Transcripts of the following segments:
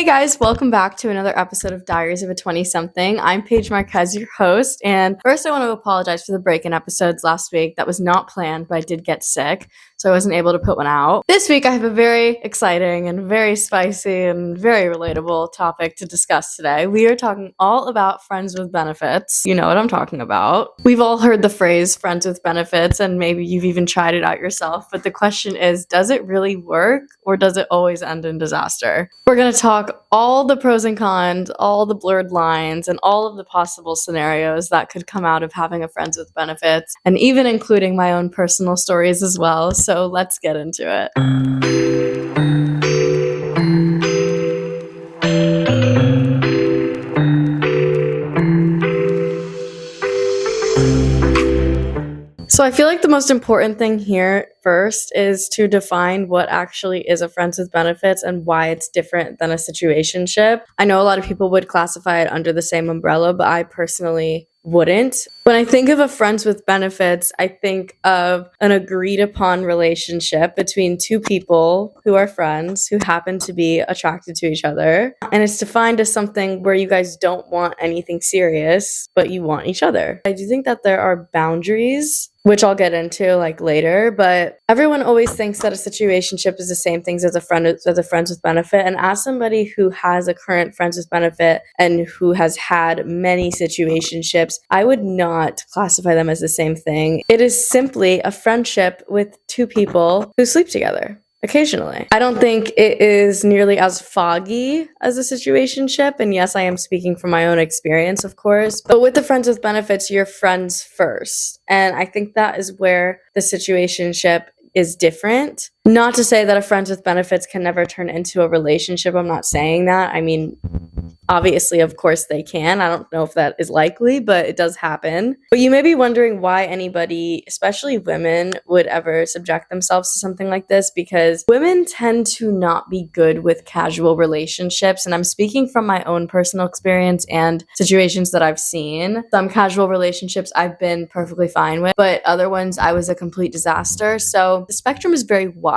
Hey guys, welcome back to another episode of Diaries of a 20-something. I'm Paige Marquez, your host, and first I want to apologize for the break-in episodes last week. That was not planned, but I did get sick, so I wasn't able to put one out. This week I have a very exciting and very spicy and very relatable topic to discuss today. We are talking all about friends with benefits. You know what I'm talking about. We've all heard the phrase friends with benefits, and maybe you've even tried it out yourself, but the question is, does it really work, or does it always end in disaster? We're going to talk all the pros and cons, all the blurred lines, and all of the possible scenarios that could come out of having a friends with benefits, and even including my own personal stories as well. So let's get into it. So I feel like the most important thing here first is to define what actually is a friends with benefits and why it's different than a situationship. I know a lot of people would classify it under the same umbrella, but I personally wouldn't. When I think of a friends with benefits, I think of an agreed upon relationship between two people who are friends who happen to be attracted to each other. And it's defined as something where you guys don't want anything serious, but you want each other. I do think that there are boundaries, which I'll get into later, but everyone always thinks that a situationship is the same things as a friends with benefit. And as somebody who has a current friends with benefit and who has had many situationships, I would not classify them as the same thing. It is simply a friendship with two people who sleep together occasionally. I don't think it is nearly as foggy as a situationship. And yes, I am speaking from my own experience, of course. But with the friends with benefits, you're friends first. And I think that is where the situationship is different. Not to say that a friends with benefits can never turn into a relationship. I'm not saying that. I mean, obviously, of course they can. I don't know if that is likely, but it does happen. But you may be wondering why anybody, especially women, would ever subject themselves to something like this, because women tend to not be good with casual relationships. And I'm speaking from my own personal experience and situations that I've seen. Some casual relationships I've been perfectly fine with, but other ones I was a complete disaster. So the spectrum is very wide.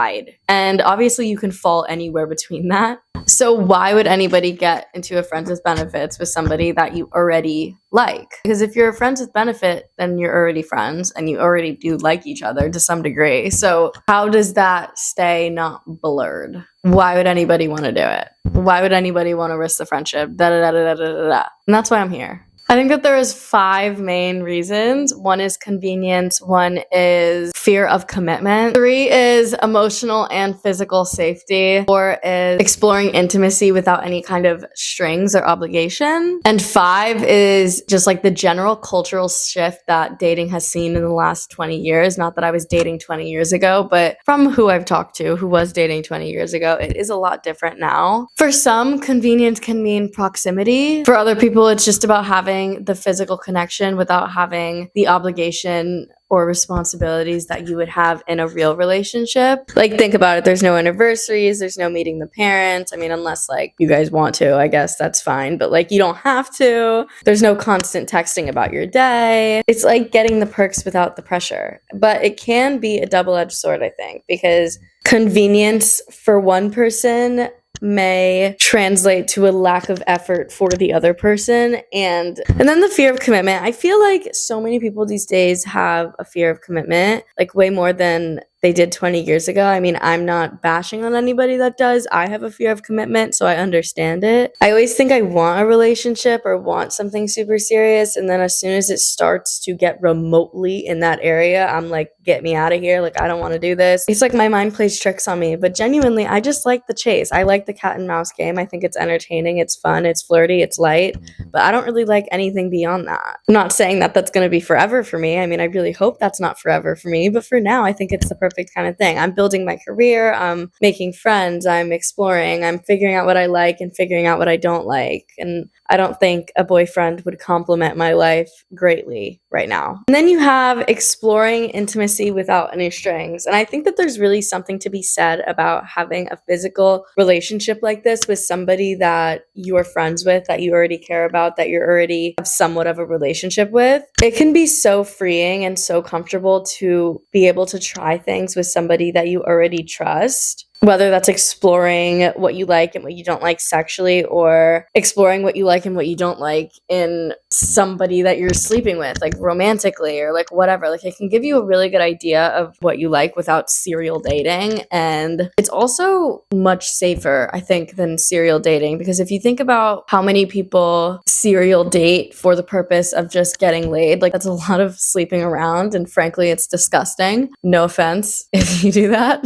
And obviously you can fall anywhere between that. So why would anybody get into a friends with benefits with somebody that you already like? Because if you're a friends with benefit, then you're already friends and you already do like each other to some degree. So how does that stay not blurred? Why would anybody want to do it? Why would anybody want to risk the friendship? And that's why I'm here. I think that there is 5 main reasons. 1 is convenience. 1 is fear of commitment. 3 is emotional and physical safety. 4 is exploring intimacy without any kind of strings or obligation. And 5 is just the general cultural shift that dating has seen in the last 20 years. Not that I was dating 20 years ago, but from who I've talked to who was dating 20 years ago, it is a lot different now. For some, convenience can mean proximity. For other people, it's just about having the physical connection without having the obligation or responsibilities that you would have in a real relationship. Think about it. There's no anniversaries. There's no meeting the parents. I mean, unless you guys want to, I guess that's fine. But you don't have to. There's no constant texting about your day. It's getting the perks without the pressure. But it can be a double-edged sword, I think, because convenience for one person may translate to a lack of effort for the other person. And then the fear of commitment. I feel like so many people these days have a fear of commitment, way more than they did 20 years ago. I mean, I'm not bashing on anybody that does. I have a fear of commitment, so I understand it. I always think I want a relationship or want something super serious, and then as soon as it starts to get remotely in that area, I'm get me out of here. I don't want to do this. It's my mind plays tricks on me, but genuinely, I just like the chase. I like the cat and mouse game. I think it's entertaining, it's fun, it's flirty, it's light, but I don't really like anything beyond that. I'm not saying that that's going to be forever for me. I mean, I really hope that's not forever for me, but for now, I think it's the perfect kind of thing. I'm building my career, I'm making friends, I'm exploring, I'm figuring out what I like and figuring out what I don't like. And I don't think a boyfriend would complement my life greatly right now. And then you have exploring intimacy without any strings. And I think that there's really something to be said about having a physical relationship like this with somebody that you are friends with, that you already care about, that you already have somewhat of a relationship with. It can be so freeing and so comfortable to be able to try things with somebody that you already trust. whether that's exploring what you like and what you don't like sexually, or exploring what you like and what you don't like in somebody that you're sleeping with, like romantically or like whatever. Like it can give you a really good idea of what you like without serial dating. And it's also much safer, I think, than serial dating, because if you think about how many people serial date for the purpose of just getting laid, like that's a lot of sleeping around, and frankly it's disgusting. No offense if you do that.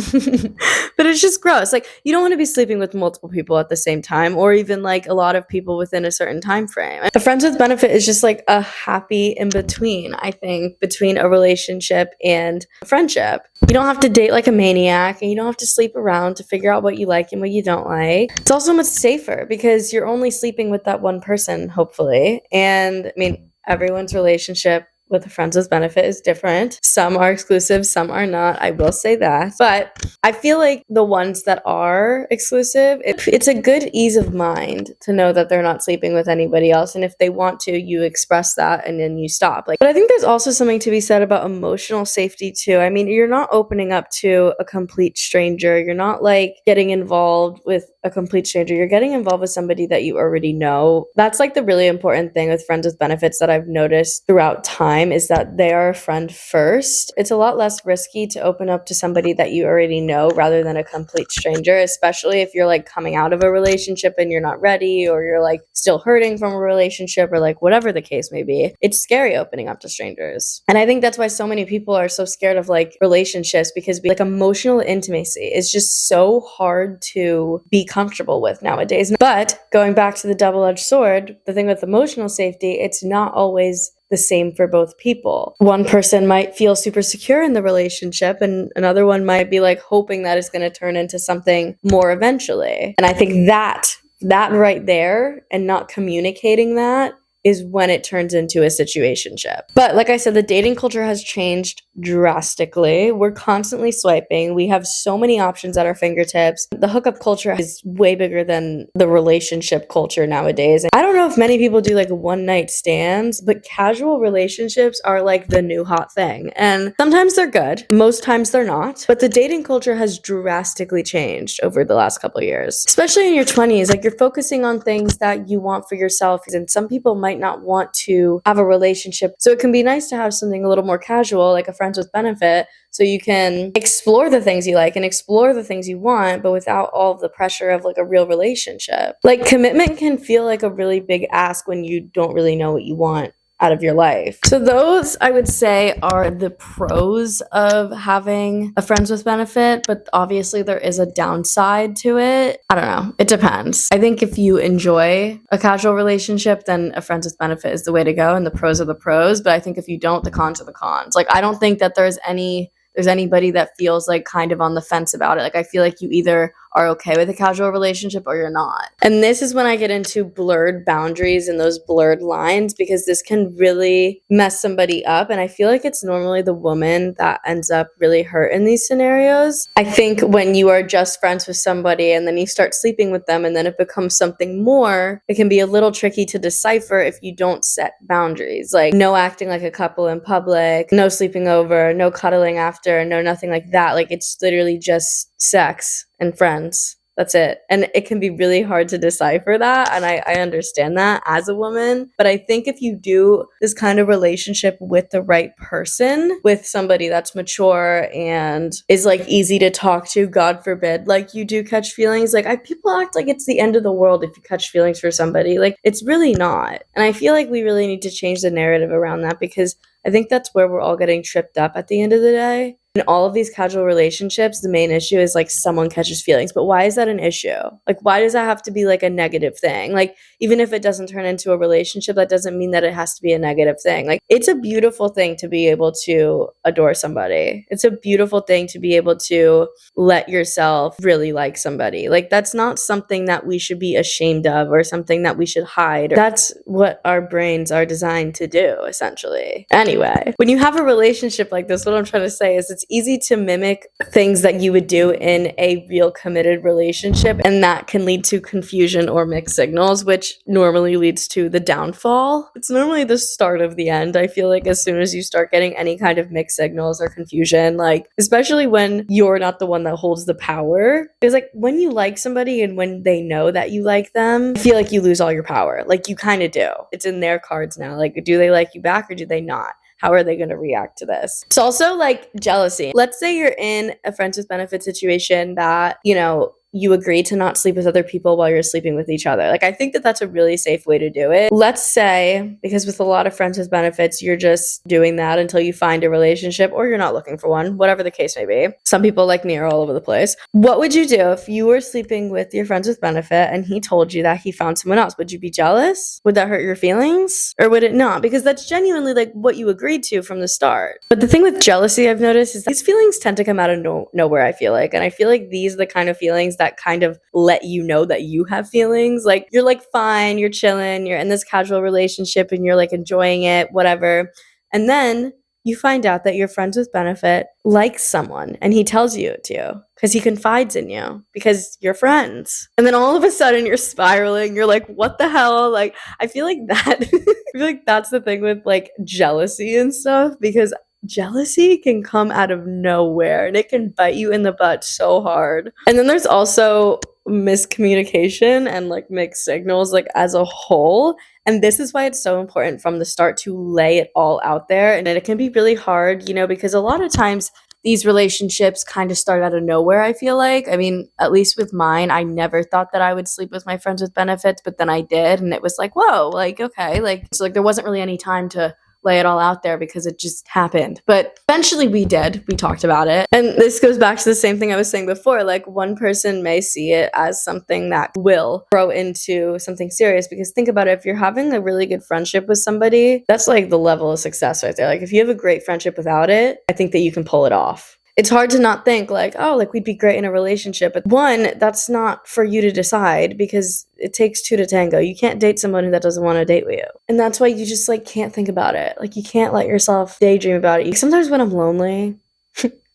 But it's just gross. Like you don't want to be sleeping with multiple people at the same time, or even like a lot of people within a certain time frame. A friends with benefit is just like a happy in between, I think, between a relationship and a friendship. You don't have to date like a maniac, and you don't have to sleep around to figure out what you like and what you don't like. It's also much safer because you're only sleeping with that one person, hopefully. And I mean, everyone's relationship with a friends with benefit is different. Some are exclusive, some are not. I will say that. But I feel like the ones that are exclusive, it's a good ease of mind to know that they're not sleeping with anybody else. And if they want to, you express that and then you stop. Like, but I think there's also something to be said about emotional safety too. I mean, you're not opening up to a complete stranger. You're not like getting involved with a complete stranger. You're getting involved with somebody that you already know. That's like the really important thing with friends with benefits that I've noticed throughout time, is that they are a friend first. It's a lot less risky to open up to somebody that you already know rather than a complete stranger, especially if you're like coming out of a relationship and you're not ready, or you're like still hurting from a relationship, or like whatever the case may be. It's scary opening up to strangers. And I think that's why so many people are so scared of like relationships, because like emotional intimacy is just so hard to be comfortable with nowadays. But going back to the double-edged sword, the thing with emotional safety, it's not always the same for both people. One person might feel super secure in the relationship, and another one might be like hoping that it's going to turn into something more eventually. And I think that right there, and not communicating that, is when it turns into a situationship. But like I said, the dating culture has changed drastically. We're constantly swiping. We have so many options at our fingertips. The hookup culture is way bigger than the relationship culture nowadays. And I don't know if many people do like one night stands, but casual relationships are like the new hot thing. And sometimes they're good. Most times they're not. But the dating culture has drastically changed over the last couple of years. Especially in your 20s, like you're focusing on things that you want for yourself. And some people might not want to have a relationship. So it can be nice to have something a little more casual, like a friends with benefit, so you can explore the things you like and explore the things you want, but without all of the pressure of like a real relationship. Like commitment can feel like a really big ask when you don't really know what you want out of your life. So those, I would say, are the pros of having a friends with benefit, but obviously there is a downside to it. I don't know. It depends. I think if you enjoy a casual relationship, then a friends with benefit is the way to go, and the pros are the pros. But I think if you don't, the cons are the cons. Like, I don't think that there's anybody that feels like kind of on the fence about it. Like, I feel like you either are okay with a casual relationship or you're not. And this is when I get into blurred boundaries and those blurred lines, because this can really mess somebody up. And I feel like it's normally the woman that ends up really hurt in these scenarios. I think when you are just friends with somebody and then you start sleeping with them and then it becomes something more, it can be a little tricky to decipher if you don't set boundaries. Like no acting like a couple in public, no sleeping over, no cuddling after, no nothing like that. Like it's literally just sex and friends. That's it. And it can be really hard to decipher that. And I understand that as a woman. But I think if you do this kind of relationship with the right person, with somebody that's mature and is like easy to talk to, God forbid, like you do catch feelings. Like people act like it's the end of the world if you catch feelings for somebody. Like it's really not. And I feel like we really need to change the narrative around that, because I think that's where we're all getting tripped up at the end of the day. In all of these casual relationships, the main issue is like someone catches feelings. But why is that an issue? Like, why does that have to be like a negative thing? Like, even if it doesn't turn into a relationship, that doesn't mean that it has to be a negative thing. Like, it's a beautiful thing to be able to adore somebody. It's a beautiful thing to be able to let yourself really like somebody. Like, that's not something that we should be ashamed of or something that we should hide. That's what our brains are designed to do, essentially. Anyway. Anyway, when you have a relationship like this, what I'm trying to say is it's easy to mimic things that you would do in a real committed relationship, and that can lead to confusion or mixed signals, which normally leads to the downfall. It's normally the start of the end. I feel like as soon as you start getting any kind of mixed signals or confusion, like especially when you're not the one that holds the power, because like when you like somebody and when they know that you like them, I feel like you lose all your power. Like you kind of do. It's in their cards now. Like, do they like you back or do they not? How are they going to react to this? It's also like jealousy. Let's say you're in a friends with benefits situation that, you know, you agree to not sleep with other people while you're sleeping with each other. Like, I think that that's a really safe way to do it. Let's say, because with a lot of friends with benefits, you're just doing that until you find a relationship or you're not looking for one, whatever the case may be. Some people like me are all over the place. What would you do if you were sleeping with your friends with benefit and he told you that he found someone else? Would you be jealous? Would that hurt your feelings? Or would it not? Because that's genuinely like what you agreed to from the start. But the thing with jealousy I've noticed is that these feelings tend to come out of nowhere, I feel like. And I feel like these are the kind of feelings that kind of let you know that you have feelings. Like you're like fine, you're chilling, you're in this casual relationship and you're like enjoying it, whatever. And then you find out that your friends with benefit likes someone and he tells you to because he confides in you because you're friends. And then all of a sudden you're spiraling. You're like, what the hell? Like, I feel like that, I feel like that's the thing with like jealousy and stuff, because jealousy can come out of nowhere and it can bite you in the butt so hard. And then there's also miscommunication and like mixed signals like as a whole. And this is why it's so important from the start to lay it all out there. And it can be really hard, you know, because a lot of times these relationships kind of start out of nowhere, I feel like. I mean, at least with mine, I never thought that I would sleep with my friends with benefits, but then I did. And it was like, whoa, like, okay. Like, so like there wasn't really any time to lay it all out there because it just happened. But eventually we did. We talked about it. And this goes back to the same thing I was saying before. Like one person may see it as something that will grow into something serious, because think about it. If you're having a really good friendship with somebody, that's like the level of success right there. Like if you have a great friendship without it, I think that you can pull it off. It's hard to not think like, oh, like we'd be great in a relationship. But one, that's not for you to decide because it takes two to tango. You can't date someone that doesn't want to date with you. And that's why you just like can't think about it. Like you can't let yourself daydream about it. Sometimes when I'm lonely,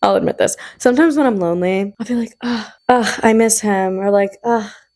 I'll admit this. Sometimes when I'm lonely, I'll be like, I miss him. Or like,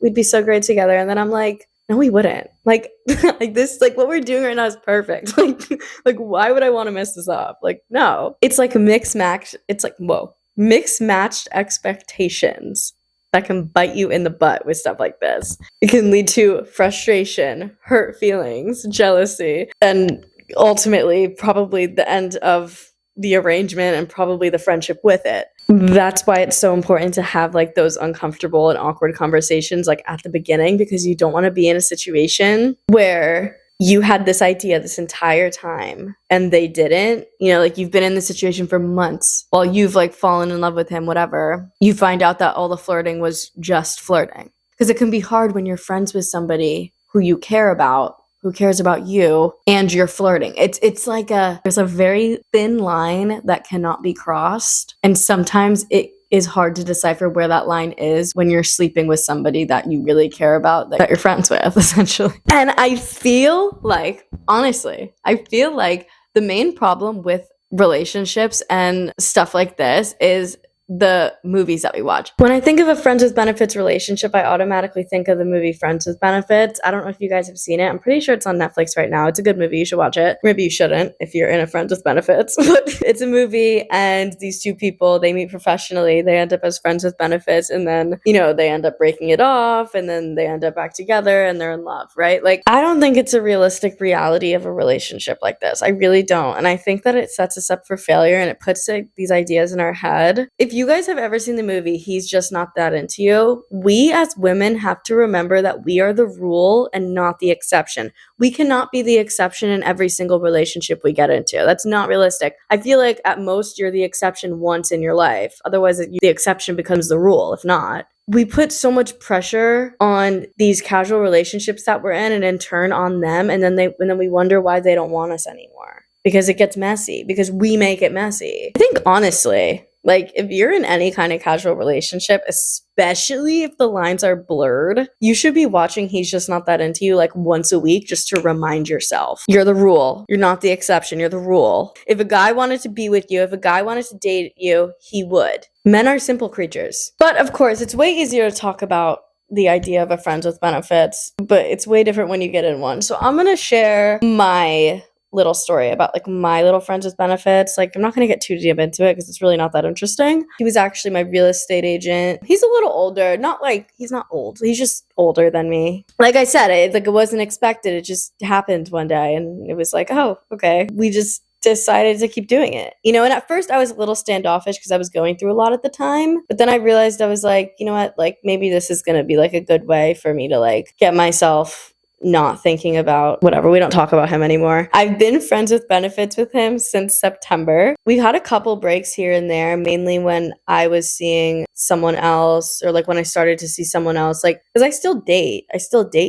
we'd be so great together. And then I'm like, no, we wouldn't. Like, like this, like what we're doing right now is perfect. Like, why would I want to mess this up? Like, no. It's like mixed match. It's like, whoa, mixed matched expectations that can bite you in the butt with stuff like this. It can lead to frustration, hurt feelings, jealousy, and ultimately probably the end of the arrangement and probably the friendship with it. That's why it's so important to have like those uncomfortable and awkward conversations like at the beginning, because you don't want to be in a situation where you had this idea this entire time and they didn't. You know, like you've been in this situation for months while you've like fallen in love with him, whatever. You find out that all the flirting was just flirting, because it can be hard when you're friends with somebody who you care about, who cares about you, and you're flirting. It's like there's a very thin line that cannot be crossed. And sometimes it is hard to decipher where that line is when you're sleeping with somebody that you really care about, that you're friends with, essentially. And I feel like, honestly, the main problem with relationships and stuff like this is the movies that we watch. When I think of a friends with benefits relationship, I automatically think of the movie Friends with Benefits. I don't know if you guys have seen it. I'm pretty sure it's on Netflix right now. It's a good movie. You should watch it. Maybe you shouldn't if you're in a friends with benefits. But it's a movie, and these two people, they meet professionally. They end up as friends with benefits, and then, you know, they end up breaking it off, and then they end up back together and they're in love, right? Like, I don't think it's a realistic reality of a relationship like this. I really don't. And I think that it sets us up for failure, and it puts these ideas in our head. If you guys have ever seen the movie He's Just Not That Into You, we as women have to remember that we are the rule and not the exception. We cannot be the exception in every single relationship we get into. That's not realistic. I feel like at most you're the exception once in your life. Otherwise, the exception becomes the rule, if not. We put so much pressure on these casual relationships that we're in, and in turn on them, and then we wonder why they don't want us anymore. Because it gets messy, because we make it messy. I think honestly, Like, if you're in any kind of casual relationship, especially if the lines are blurred, you should be watching He's Just Not That Into You like once a week just to remind yourself. You're the rule. You're not the exception. You're the rule. If a guy wanted to be with you, if a guy wanted to date you, he would. Men are simple creatures. But of course, it's way easier to talk about the idea of a friends with benefits, but it's way different when you get in one. So I'm going to share my little story about like my little friends with benefits. Like, I'm not going to get too deep into it because it's really not that interesting. He was actually my real estate agent. He's a little older, not like he's not old. He's just older than me. Like I said, it wasn't expected. It just happened one day and it was like, oh, okay. We just decided to keep doing it, and at first I was a little standoffish because I was going through a lot at the time, but then I realized I was like, you know what, like maybe this is going to be like a good way for me to like get myself not thinking about whatever. We don't talk about him anymore. I've been friends with benefits with him since September. We've had a couple breaks here and there, mainly when I was seeing someone else or like when I started to see someone else, like, because I still date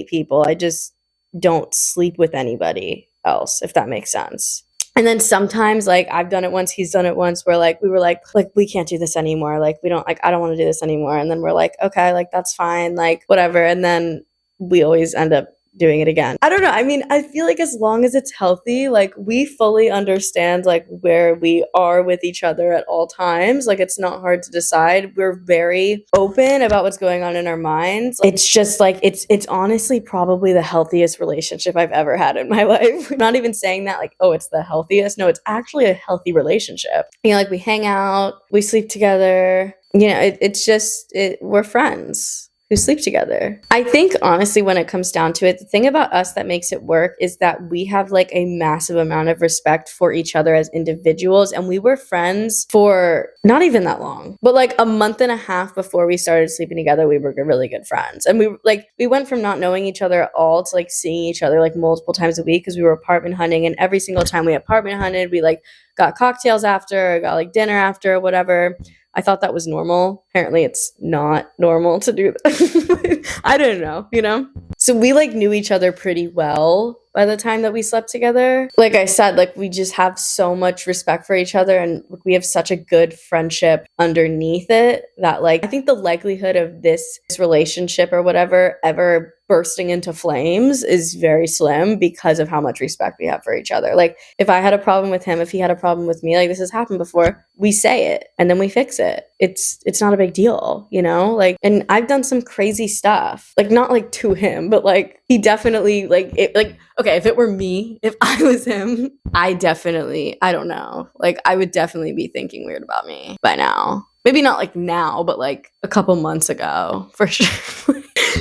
people. I just don't sleep with anybody else, if that makes sense. And then sometimes, like, I've done it once, he's done it once, where, like, we were like, we can't do this anymore. Like, we don't, like, I don't want to do this anymore. And then we're like, okay, like, that's fine, like, whatever. And then we always end up doing it again. I don't know. I mean, I feel like as long as it's healthy, like, we fully understand, like, where we are with each other at all times. Like, it's not hard to decide. We're very open about what's going on in our minds. It's just, like, it's honestly probably the healthiest relationship I've ever had in my life. I'm not even saying that, like, oh, it's the healthiest. No, it's actually a healthy relationship. Like, we hang out, we sleep together. We're friends who sleep together. I think honestly, when it comes down to it, the thing about us that makes it work is that we have like a massive amount of respect for each other as individuals. And we were friends for not even that long, but like a month and a half before we started sleeping together, we were really good friends. And we went from not knowing each other at all to like seeing each other like multiple times a week because we were apartment hunting. And every single time we apartment hunted, we like got cocktails after, got like dinner after, whatever. I thought that was normal. Apparently it's not normal to do that. I don't know, So we like knew each other pretty well by the time that we slept together. Like I said, like we just have so much respect for each other and we have such a good friendship underneath it that like I think the likelihood of this relationship or whatever ever bursting into flames is very slim because of how much respect we have for each other. Like if I had a problem with him, if he had a problem with me, like this has happened before, we say it and then we fix it. It's not a big deal, like, and I've done some crazy stuff, like not like to him, but like he definitely okay, if it were me, if I was him, I don't know, like I would definitely be thinking weird about me by now. Maybe not like now, but like a couple months ago for sure.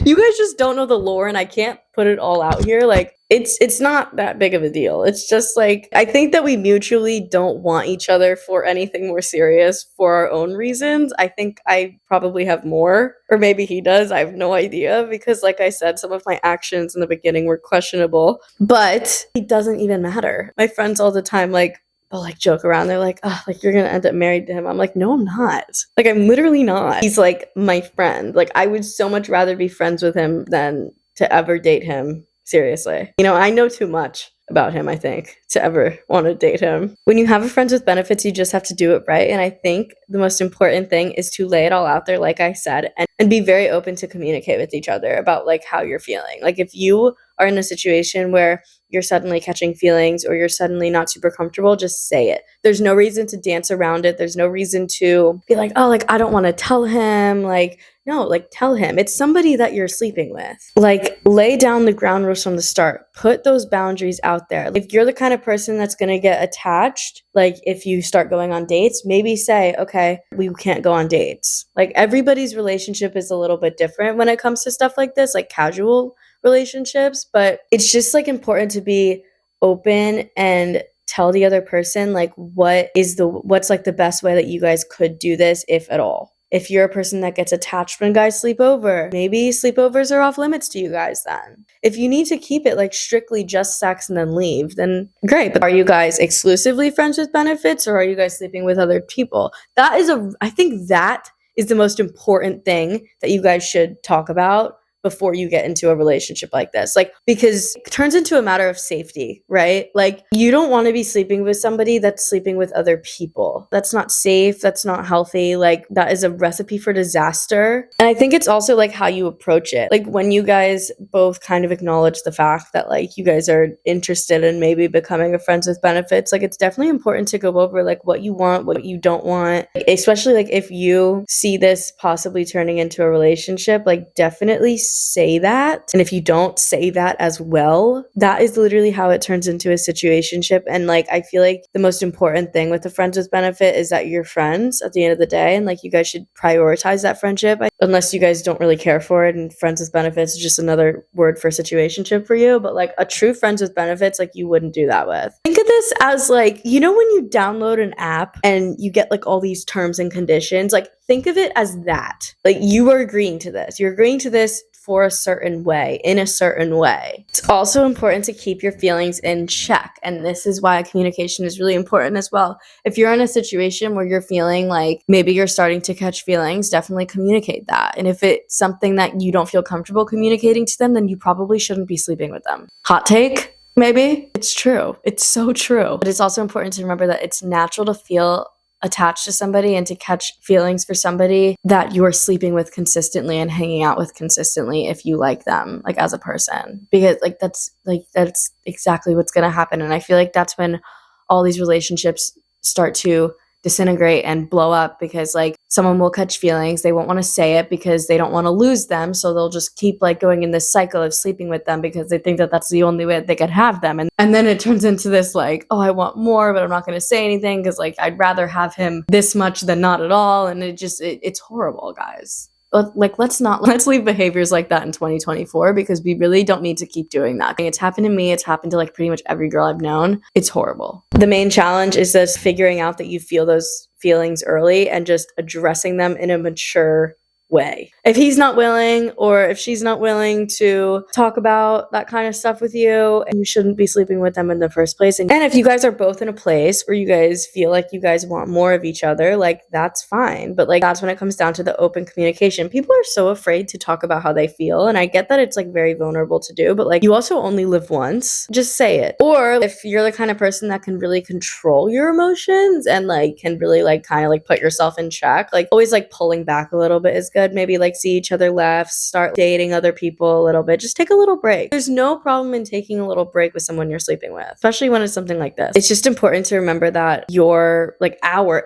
You guys just don't know the lore and I can't put it all out here. Like it's not that big of a deal. It's just like I think that we mutually don't want each other for anything more serious for our own reasons. I think I probably have more, or maybe he does. I have no idea because like I said, some of my actions in the beginning were questionable, but it doesn't even matter. My friends all the time they'll like joke around. They're like, oh, like you're gonna end up married to him. I'm like, no, I'm not. Like, I'm literally not. He's like my friend. Like, I would so much rather be friends with him than to ever date him. Seriously. I know too much about him, I think, to ever want to date him. When you have a friends with benefits, you just have to do it right. And I think the most important thing is to lay it all out there, like I said, and be very open to communicate with each other about like how you're feeling. Like if you are in a situation where you're suddenly catching feelings or you're suddenly not super comfortable, just say it. There's no reason to dance around it. There's no reason to be like, oh, like I don't want to tell him. Like, no, like tell him. It's somebody that you're sleeping with. Like lay down the ground rules from the start. Put those boundaries out there. If you're the kind of person that's going to get attached, like if you start going on dates, maybe say, okay, we can't go on dates. Like everybody's relationship is a little bit different when it comes to stuff like this, like casual relationships, but it's just like important to be open and tell the other person like what's like the best way that you guys could do this, if at all. If you're a person that gets attached when guys sleep over, maybe sleepovers are off limits to you guys then. If you need to keep it like strictly just sex and then leave, then great. But are you guys exclusively friends with benefits or are you guys sleeping with other people? I think that is the most important thing that you guys should talk about before you get into a relationship like this. Like, because it turns into a matter of safety, right? Like, you don't want to be sleeping with somebody that's sleeping with other people. That's not safe. That's not healthy. Like, that is a recipe for disaster. And I think it's also like how you approach it. Like, when you guys both kind of acknowledge the fact that like you guys are interested in maybe becoming a friends with benefits, like it's definitely important to go over like what you want, what you don't want, especially like if you see this possibly turning into a relationship, like definitely say that. And if you don't say that as well, that is literally how it turns into a situationship. And like I feel like the most important thing with the friends with benefit is that you're friends at the end of the day, and like you guys should prioritize that friendship, unless you guys don't really care for it and friends with benefits is just another word for situationship for you. But like a true friends with benefits, like you wouldn't do that with. Think of this as like, you know, when you download an app and you get like all these terms and conditions, like think of it as that. Like you are agreeing to this. You're agreeing to this for a certain way, in a certain way. It's also important to keep your feelings in check. And this is why communication is really important as well. If you're in a situation where you're feeling like maybe you're starting to catch feelings, definitely communicate that. And if it's something that you don't feel comfortable communicating to them, then you probably shouldn't be sleeping with them. Hot take? Maybe. It's true. It's so true. But it's also important to remember that it's natural to feel attached to somebody and to catch feelings for somebody that you're sleeping with consistently and hanging out with consistently if you like them, like as a person, because that's exactly what's going to happen. And I feel like that's when all these relationships start to disintegrate and blow up, because like someone will catch feelings, they won't want to say it because they don't want to lose them, so they'll just keep like going in this cycle of sleeping with them because they think that that's the only way that they could have them, and then it turns into this like, oh, I want more, but I'm not going to say anything because like I'd rather have him this much than not at all. And it's horrible, guys. Like let's leave behaviors like that in 2024, because we really don't need to keep doing that. It's happened to me. It's happened to like pretty much every girl I've known. It's horrible. The main challenge is just figuring out that you feel those feelings early and just addressing them in a mature way. If he's not willing, or if she's not willing to talk about that kind of stuff with you, you shouldn't be sleeping with them in the first place. And if you guys are both in a place where you guys feel like you guys want more of each other, like that's fine. But like that's when it comes down to the open communication. People are so afraid to talk about how they feel, and I get that it's like very vulnerable to do, but like you also only live once. Just say it. Or if you're the kind of person that can really control your emotions and like can really like kind of like put yourself in check, like always like pulling back a little bit is good. Maybe like see each other left, start dating other people a little bit, just take a little break. There's no problem in taking a little break with someone you're sleeping with, especially when it's something like this. It's just important to remember that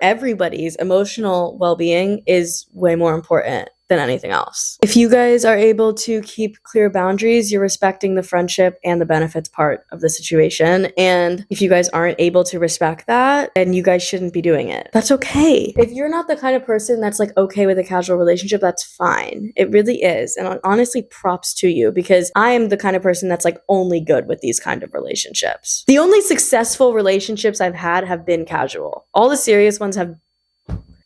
everybody's emotional well-being is way more important than anything else. If you guys are able to keep clear boundaries, you're respecting the friendship and the benefits part of the situation. And if you guys aren't able to respect that, then you guys shouldn't be doing it. That's okay. If you're not the kind of person that's like okay with a casual relationship, that's fine. It really is. And honestly, props to you, because I am the kind of person that's like only good with these kind of relationships. The only successful relationships I've had have been casual. All the serious ones have.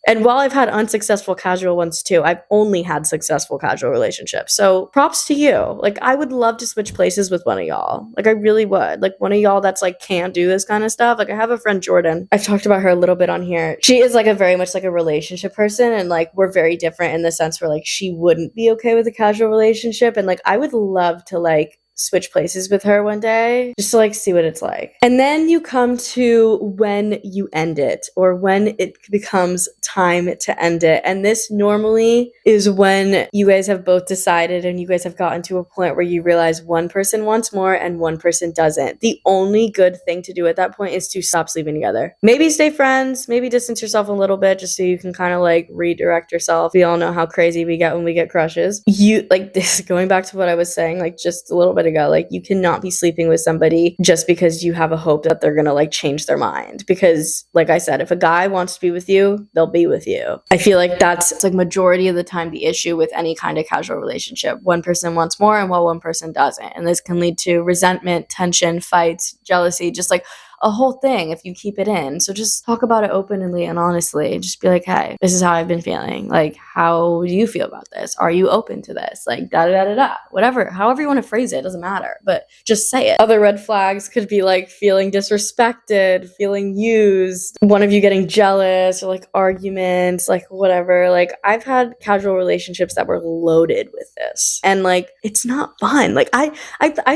And while I've had unsuccessful casual ones too, I've only had successful casual relationships. So props to you. Like I would love to switch places with one of y'all. Like I really would. Like one of y'all that's like can't do this kind of stuff. Like I have a friend, Jordan. I've talked about her a little bit on here. She is like a very much like a relationship person, and like we're very different in the sense where like she wouldn't be okay with a casual relationship, and like I would love to like switch places with her one day just to like see what it's like. And then you come to when you end it, or when it becomes time to end it. And this normally is when you guys have both decided and you guys have gotten to a point where you realize one person wants more and one person doesn't. The only good thing to do at that point is to stop sleeping together. Maybe stay friends, maybe distance yourself a little bit just so you can kind of like redirect yourself. We all know how crazy we get when we get crushes. You like this, going back to what I was saying like just a little bit ago, like you cannot be sleeping with somebody just because you have a hope that they're gonna like change their mind, because like I said, if a guy wants to be with you, they'll be with you. I feel like that's like majority of the time the issue with any kind of casual relationship. One person wants more and one person doesn't, and this can lead to resentment, tension, fights, jealousy, just like a whole thing if you keep it in. So just talk about it openly and honestly. Just be like, hey, this is how I've been feeling. Like, how do you feel about this? Are you open to this? Like, da da da da da. Whatever, however you want to phrase it, doesn't matter. But just say it. Other red flags could be like feeling disrespected, feeling used, one of you getting jealous, or like arguments, like whatever. Like, I've had casual relationships that were loaded with this, and like it's not fun. Like I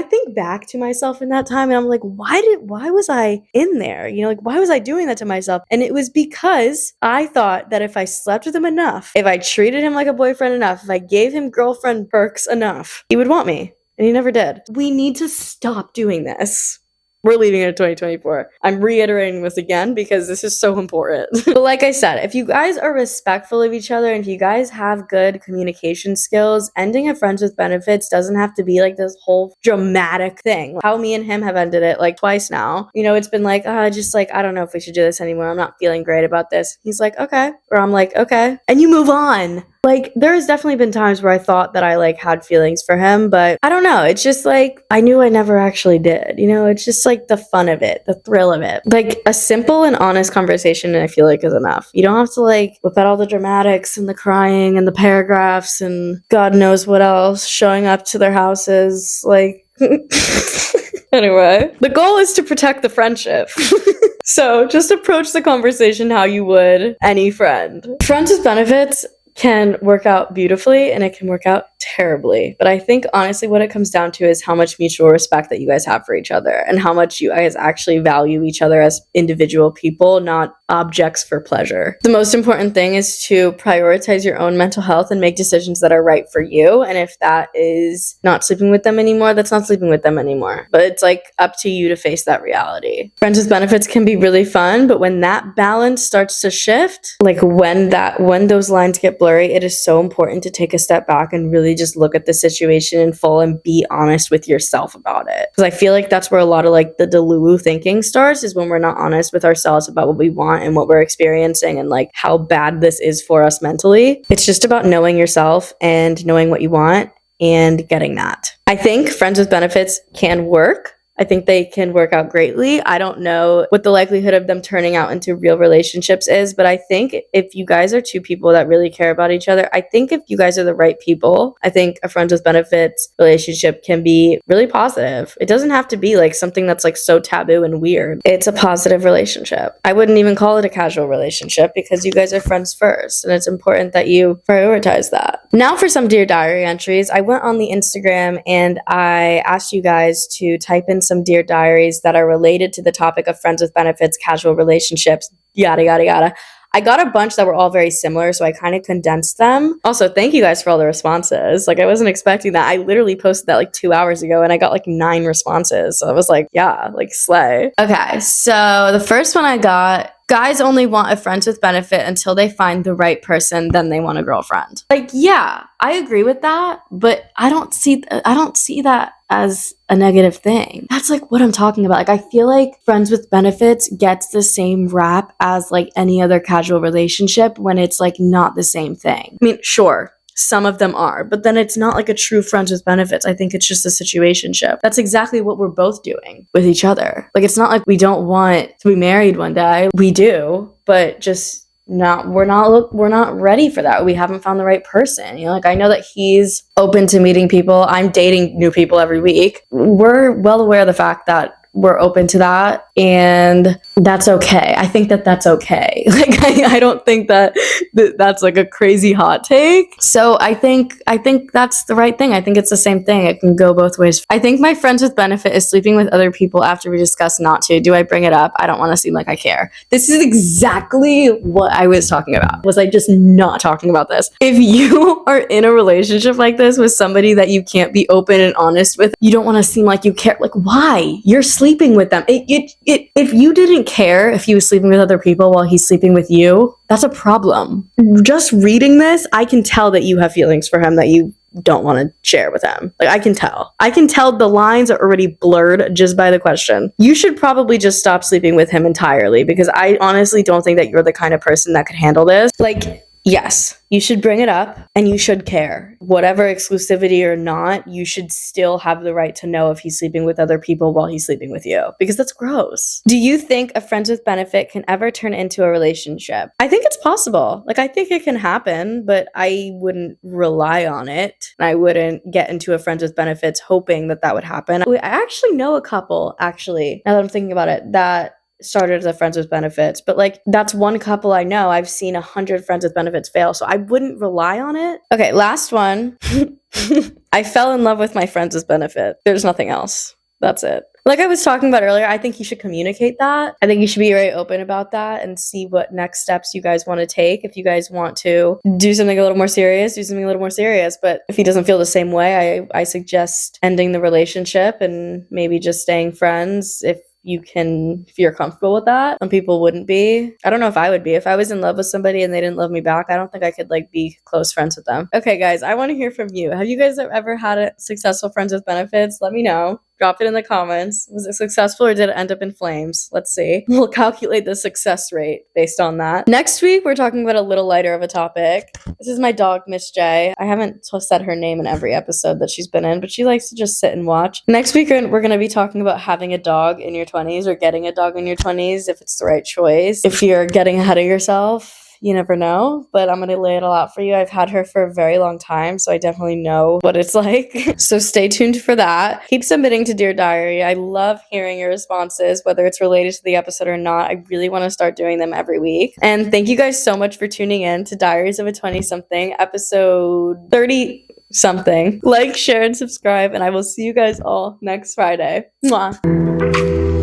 think back to myself in that time, and I'm like, why was I in there? You know, like, why was I doing that to myself? And it was because I thought that if I slept with him enough, if I treated him like a boyfriend enough, if I gave him girlfriend perks enough, he would want me. And he never did. We need to stop doing this. We're leaving it in 2024. I'm reiterating this again because this is so important. But like I said, if you guys are respectful of each other and if you guys have good communication skills, ending a friends with benefits doesn't have to be like this whole dramatic thing. How me and him have ended it like twice now. You know, it's been like, just like, I don't know if we should do this anymore. I'm not feeling great about this. He's like, okay. Or I'm like, okay. And you move on. Like, there's definitely been times where I thought that I like had feelings for him, but I don't know. It's just like, I knew I never actually did. You know, it's just like the fun of it, the thrill of it. Like, a simple and honest conversation, I feel like, is enough. You don't have to like whip out all the dramatics and the crying and the paragraphs and God knows what else, showing up to their houses. Like, anyway, the goal is to protect the friendship. So just approach the conversation how you would any friend. Friends with benefits can work out beautifully and it can work out terribly. But I think honestly what it comes down to is how much mutual respect that you guys have for each other and how much you guys actually value each other as individual people, not objects for pleasure. The most important thing is to prioritize your own mental health and make decisions that are right for you. And if that is not sleeping with them anymore, that's not sleeping with them anymore. But it's like up to you to face that reality. Friends with benefits can be really fun, but when that balance starts to shift, like when those lines get blurry, it is so important to take a step back and really just look at the situation in full and be honest with yourself about it. Because I feel like that's where a lot of like the delulu thinking starts, is when we're not honest with ourselves about what we want and what we're experiencing and like how bad this is for us mentally. It's just about knowing yourself and knowing what you want and getting that. I think friends with benefits can work. I think they can work out greatly. I don't know what the likelihood of them turning out into real relationships is, but I think if you guys are two people that really care about each other, I think if you guys are the right people, I think a friends with benefits relationship can be really positive. It doesn't have to be like something that's like so taboo and weird. It's a positive relationship. I wouldn't even call it a casual relationship because you guys are friends first, and it's important that you prioritize that. Now for some Dear Diary entries. I went on the Instagram and I asked you guys to type in some Dear Diaries that are related to the topic of friends with benefits, casual relationships, yada, yada, yada. I got a bunch that were all very similar, so I kind of condensed them. Also, thank you guys for all the responses. Like, I wasn't expecting that. I literally posted that like 2 hours ago, and I got like 9 responses. So I was like, yeah, like slay. Okay, so the first one I got, guys only want a friends with benefit until they find the right person, then they want a girlfriend. Like, yeah, I agree with that, but I don't see that as a negative thing. That's like what I'm talking about. Like, I feel like friends with benefits gets the same rap as like any other casual relationship when it's like not the same thing. I mean, sure, some of them are, but then it's not like a true friends with benefits. I think it's just a situationship. That's exactly what we're both doing with each other. Like, it's not like we don't want to be married one day. We do, but just we're not ready for that. We haven't found the right person. You know, like, I know that he's open to meeting people. I'm dating new people every week. We're well aware of the fact that we're open to that, and that's okay. I think that that's okay. Like, I don't think that that's like a crazy hot take. So I think that's the right thing. I think it's the same thing. It can go both ways. I think my friends with benefit is sleeping with other people after we discuss not to. Do I bring it up? I don't want to seem like I care. This is exactly what I was talking about. Was I just not talking about this? If you are in a relationship like this with somebody that you can't be open and honest with, you don't want to seem like you care. Like, why? You're sleeping with them. If you didn't care if he was sleeping with other people while he's sleeping with you, that's a problem. Just reading this, I can tell that you have feelings for him that you don't want to share with him. Like, I can tell the lines are already blurred just by the question. You should probably just stop sleeping with him entirely, because I honestly don't think that you're the kind of person that could handle this. Like, Yes, you should bring it up and you should care. Whatever exclusivity or not, you should still have the right to know if he's sleeping with other people while he's sleeping with you, because that's gross. Do you think a friends with benefit can ever turn into a relationship? I think it's possible. Like, I think it can happen, but I wouldn't rely on it. I wouldn't get into a friends with benefits hoping that that would happen. I actually know a couple, actually, now that I'm thinking about it, that started as a friends with benefits, but like that's one couple I know. I've seen 100 friends with benefits fail, so I wouldn't rely on it. Okay, last one. I fell in love with my friends with benefit. There's nothing else. That's it. Like I was talking about earlier, I think you should communicate that. I think you should be very open about that and see what next steps you guys want to take. If you guys want to do something a little more serious, do something a little more serious. But if he doesn't feel the same way, I suggest ending the relationship and maybe just staying friends if you're comfortable with that. Some people wouldn't be. I don't know if I would be. If I was in love with somebody and they didn't love me back, I don't think I could like be close friends with them. Okay, guys, I want to hear from you. Have you guys ever had a successful friends with benefits? Let me know. Drop it in the comments. Was it successful or did it end up in flames? Let's see. We'll calculate the success rate based on that. Next week, we're talking about a little lighter of a topic. This is my dog, Miss J. I haven't said her name in every episode that she's been in, but she likes to just sit and watch. Next week, we're going to be talking about having a dog in your 20s or getting a dog in your 20s if it's the right choice. If you're getting ahead of yourself, you never know, but I'm going to lay it all out for you. I've had her for a very long time, so I definitely know what it's like. So stay tuned for that. Keep submitting to Dear Diary. I love hearing your responses, whether it's related to the episode or not. I really want to start doing them every week. And thank you guys so much for tuning in to Diaries of a 20-something, episode 30-something. Like, share, and subscribe, and I will see you guys all next Friday. Mwah.